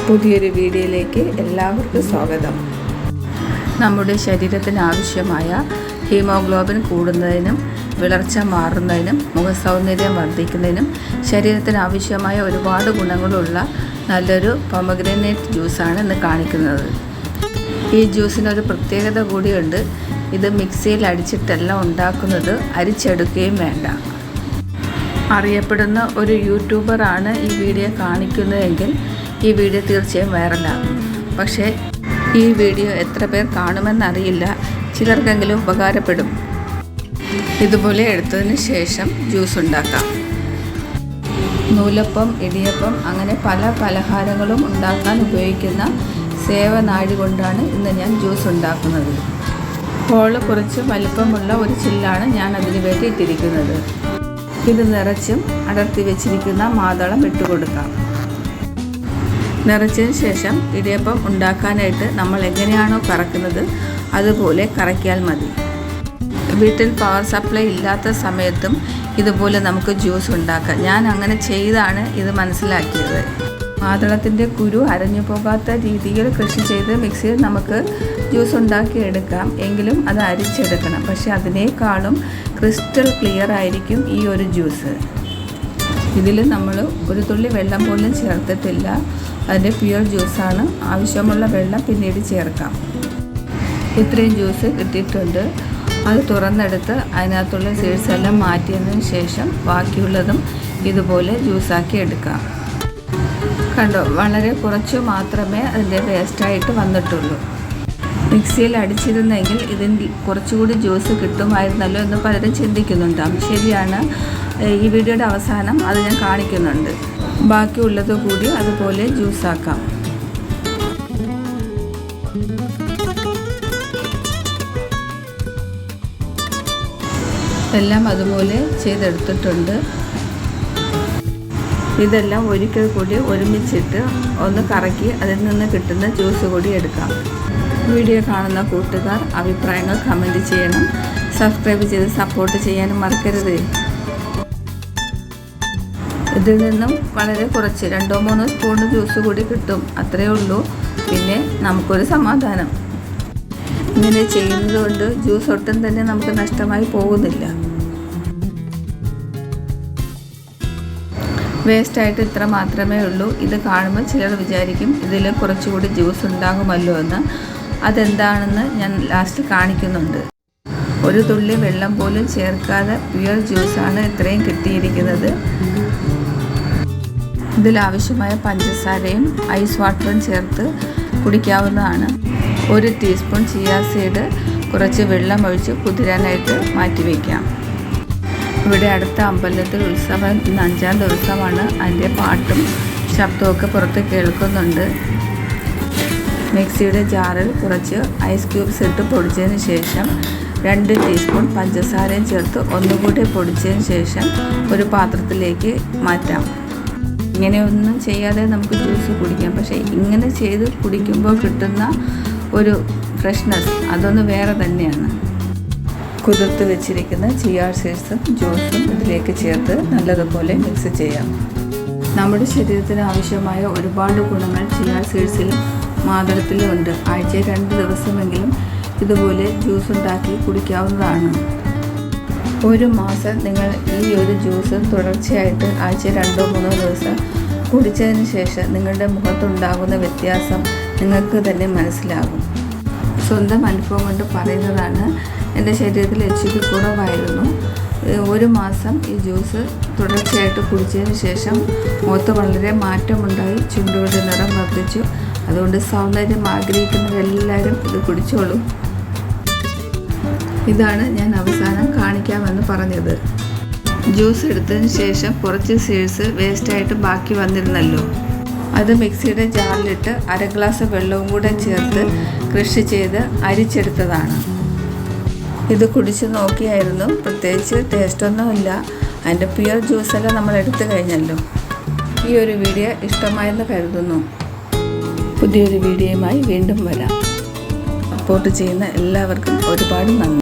പുതിയൊരു വീഡിയോയിലേക്ക് എല്ലാവർക്കും സ്വാഗതം. നമ്മുടെ ശരീരത്തിന് ആവശ്യമായ ഹീമോഗ്ലോബിൻ കൂടുന്നതിനും വിളർച്ച മാറുന്നതിനും മുഖസൗന്ദര്യം വർദ്ധിക്കുന്നതിനും ശരീരത്തിന് ആവശ്യമായ ഒരുപാട് ഗുണങ്ങളുള്ള നല്ലൊരു പൊമഗ്രനേറ്റ് ജ്യൂസാണ് ഇന്ന് കാണിക്കുന്നത്. ഈ ജ്യൂസിനൊരു പ്രത്യേകത കൂടിയുണ്ട്. ഇത് മിക്സിയിൽ അടിച്ചിട്ടല്ല ഉണ്ടാക്കുന്നത്, അരിച്ചെടുക്കുകയും വേണ്ട. അറിയപ്പെടുന്ന ഒരു യൂട്യൂബറാണ് ഈ വീഡിയോ കാണിക്കുന്നതെങ്കിൽ ഈ വീഡിയോ തീർച്ചയായും വൈറലാകും. പക്ഷേ ഈ വീഡിയോ എത്ര പേർ കാണുമെന്നറിയില്ല, ചിലർക്കെങ്കിലും ഉപകാരപ്പെടും. ഇതുപോലെ എടുത്തതിന് ശേഷം ജ്യൂസ് ഉണ്ടാക്കാം. നൂലപ്പം, ഇടിയപ്പം അങ്ങനെ പല പലഹാരങ്ങളും ഉണ്ടാക്കാൻ ഉപയോഗിക്കുന്ന സേവനാഴി കൊണ്ടാണ് ഇന്ന് ഞാൻ ജ്യൂസ് ഉണ്ടാക്കുന്നത്. ഹോള് കുറച്ച് വലിപ്പമുള്ള ഒരു ചില്ലാണ് ഞാൻ അതിന് വേണ്ടി ഇട്ടിരിക്കുന്നത്. ഇത് നിറച്ചും അടർത്തി വെച്ചിരിക്കുന്ന മാതളം ഇട്ടുകൊടുക്കാം. നിറച്ചതിന് ശേഷം ഇടിയപ്പം ഉണ്ടാക്കാനായിട്ട് നമ്മൾ എങ്ങനെയാണോ കറക്കുന്നത് അതുപോലെ കറക്കിയാൽ മതി. വീട്ടിൽ പവർ സപ്ലൈ ഇല്ലാത്ത സമയത്തും ഇതുപോലെ നമുക്ക് ജ്യൂസ് ഉണ്ടാക്കാം. ഞാൻ അങ്ങനെ ചെയ്താണ് ഇത് മനസ്സിലാക്കിയത്. മാതളത്തിൻ്റെ കുരു അരഞ്ഞു പോകാത്ത രീതിയിൽ കൃഷി ചെയ്ത് മിക്സിയിൽ നമുക്ക് ജ്യൂസ് ഉണ്ടാക്കി എടുക്കാം. എങ്കിലും അത് അരിച്ചെടുക്കണം. പക്ഷേ അതിനേക്കാളും ക്രിസ്റ്റൽ ക്ലിയർ ആയിരിക്കും ഈ ഒരു ജ്യൂസ്. ഇതിൽ നമ്മൾ ഒരു തുള്ളി വെള്ളം പോലും ചേർത്തിട്ടില്ല. അതിൻ്റെ പ്യുവർ ജ്യൂസാണ്. ആവശ്യമുള്ള വെള്ളം പിന്നീട് ചേർക്കാം. ഇത്രയും ജ്യൂസ് കിട്ടിയിട്ടുണ്ട്. അത് തുറന്നെടുത്ത് അതിനകത്തുള്ള സീഡ്സ് എല്ലാം മാറ്റിയതിന് ശേഷം ബാക്കിയുള്ളതും ഇതുപോലെ ജ്യൂസാക്കി എടുക്കാം. കണ്ടോ, വളരെ കുറച്ച് മാത്രമേ അതിൻ്റെ വേസ്റ്റായിട്ട് വന്നിട്ടുള്ളൂ. മിക്സിയിൽ അടിച്ചിരുന്നെങ്കിൽ ഇതിന് കുറച്ചുകൂടി ജ്യൂസ് കിട്ടുമായിരുന്നല്ലോ എന്ന് പലരും ചിന്തിക്കുന്നുണ്ടാകും. ശരിയാണ്. ഈ വീഡിയോയുടെ അവസാനം അത് ഞാൻ കാണിക്കുന്നുണ്ട്. ബാക്കിയുള്ളത് കൂടി അതുപോലെ ജ്യൂസാക്കാം. എല്ലാം അതുപോലെ ചെയ്തെടുത്തിട്ടുണ്ട്. ഇതെല്ലാം ഒരിക്കൽ കൂടി ഒരുമിച്ചിട്ട് ഒന്ന് കറക്കി അതിൽ നിന്ന് കിട്ടുന്ന ജ്യൂസ് കൂടി എടുക്കാം. വീഡിയോ കാണുന്ന കൂട്ടുകാർ അഭിപ്രായങ്ങൾ കമൻറ്റ് ചെയ്യണം. സബ്സ്ക്രൈബ് ചെയ്ത് സപ്പോർട്ട് ചെയ്യാനും മറക്കരുത്. ഇതിൽ നിന്നും വളരെ കുറച്ച് 2-3 സ്പൂൺ ജ്യൂസ് കൂടി കിട്ടും. അത്രയേ ഉള്ളൂ. പിന്നെ നമുക്കൊരു സമാധാനം. ഇങ്ങനെ ചെയ്യുന്നത് കൊണ്ട് ജ്യൂസ് ഒട്ടും തന്നെ നമുക്ക് നഷ്ടമായി പോകുന്നില്ല. വേസ്റ്റായിട്ട് ഇത്ര മാത്രമേ ഉള്ളൂ. ഇത് കാണുമ്പോൾ ചിലർ വിചാരിക്കും ഇതിൽ കുറച്ചുകൂടി ജ്യൂസ് ഉണ്ടാകുമല്ലോ എന്ന്. അതെന്താണെന്ന് ഞാൻ ലാസ്റ്റ് കാണിക്കുന്നുണ്ട്. ഒരു തുള്ളി വെള്ളം പോലും ചേർക്കാതെ പ്യുവർ ജ്യൂസാണ് ഇത്രയും കിട്ടിയിരിക്കുന്നത്. ഇതിലാവശ്യമായ പഞ്ചസാരയും ഐസ് വാട്ടറും ചേർത്ത് കുടിക്കാവുന്നതാണ്. 1 ടീസ്പൂൺ ചിയ സീഡ് കുറച്ച് വെള്ളം ഒഴിച്ച് കുതിരാനായിട്ട് മാറ്റിവെക്കാം. ഇവിടെ അടുത്ത അമ്പലത്തിൽ ഉത്സവം, ഇന്ന് 5ാം ദിവസമാണ്. അതിൻ്റെ പാട്ടും ശബ്ദമൊക്കെ പുറത്ത് കേൾക്കുന്നുണ്ട്. മിക്സിയുടെ ജാറിൽ കുറച്ച് ഐസ് ക്യൂബ്സ് ഇട്ട് പൊടിച്ചതിന് ശേഷം 2 ടീസ്പൂൺ പഞ്ചസാരയും ചേർത്ത് ഒന്നുകൂടി പൊടിച്ചതിന് ശേഷം ഒരു പാത്രത്തിലേക്ക് മാറ്റാം. ഇങ്ങനെയൊന്നും ചെയ്യാതെ നമുക്ക് ജ്യൂസ് കുടിക്കാം. പക്ഷേ ഇങ്ങനെ ചെയ്ത് കുടിക്കുമ്പോൾ കിട്ടുന്ന ഒരു ഫ്രഷ്നെസ് അതൊന്ന് വേറെ തന്നെയാണ്. കുതിർത്ത് വെച്ചിരിക്കുന്ന ചിയ സീഡ്സും ജ്യൂസും ഇതിലേക്ക് ചേർത്ത് നല്ലതുപോലെ മിക്സ് ചെയ്യാം. നമ്മുടെ ശരീരത്തിന് ആവശ്യമായ ഒരുപാട് ഗുണങ്ങൾ ചിയ സീഡ്സിലും മാതളത്തിലും ഉണ്ട്. ആഴ്ചയിൽ 2 ദിവസമെങ്കിലും ഇതുപോലെ ജ്യൂസ് ഉണ്ടാക്കി കുടിക്കാവുന്നതാണ്. 1 മാസം നിങ്ങൾ ഈ ഒരു ജ്യൂസ് തുടർച്ചയായിട്ട് ആഴ്ചയിൽ 2-3 ദിവസം കുടിച്ചതിന് ശേഷം നിങ്ങളുടെ മുഖത്തുണ്ടാകുന്ന വ്യത്യാസം നിങ്ങൾക്ക് തന്നെ മനസ്സിലാകും. സ്വന്തം അനുഭവം കൊണ്ട് പറയുന്നതാണ്. എൻ്റെ ശരീരത്തിൽ HB കുറവായിരുന്നു. 1 മാസം ഈ ജ്യൂസ് തുടർച്ചയായിട്ട് കുടിച്ചതിന് ശേഷം മുഖത്ത് വളരെ മാറ്റമുണ്ടായി. ചുണ്ടുകളുടെ നിറം വർദ്ധിച്ചു. അതുകൊണ്ട് സൗന്ദര്യം ആഗ്രഹിക്കുന്നവരെല്ലാവരും ഇത് കുടിച്ചോളൂ. ഇതാണ് ഞാൻ അവസാനം കാണിക്കാമെന്ന് പറഞ്ഞത്. ജ്യൂസ് എടുത്തതിന് ശേഷം കുറച്ച് സീഡ്സ് വേസ്റ്റായിട്ട് ബാക്കി വന്നിരുന്നല്ലോ, അത് മിക്സിയുടെ ജാറിലിട്ട് 1/2 ഗ്ലാസ് വെള്ളവും കൂടെ ചേർത്ത് കൃഷി ചെയ്ത് അരിച്ചെടുത്തതാണ്. ഇത് കുടിച്ച് നോക്കിയായിരുന്നു. പ്രത്യേകിച്ച് ടേസ്റ്റൊന്നുമില്ല. അതിൻ്റെ പ്യുവർ ജ്യൂസെല്ലാം നമ്മൾ എടുത്തു കഴിഞ്ഞല്ലോ. ഈ ഒരു വീഡിയോ ഇഷ്ടമായെന്ന് കരുതുന്നു. പുതിയൊരു വീഡിയോയുമായി വീണ്ടും വരാം. സപ്പോർട്ട് ചെയ്യുന്ന എല്ലാവർക്കും ഒരുപാട് നന്ദി.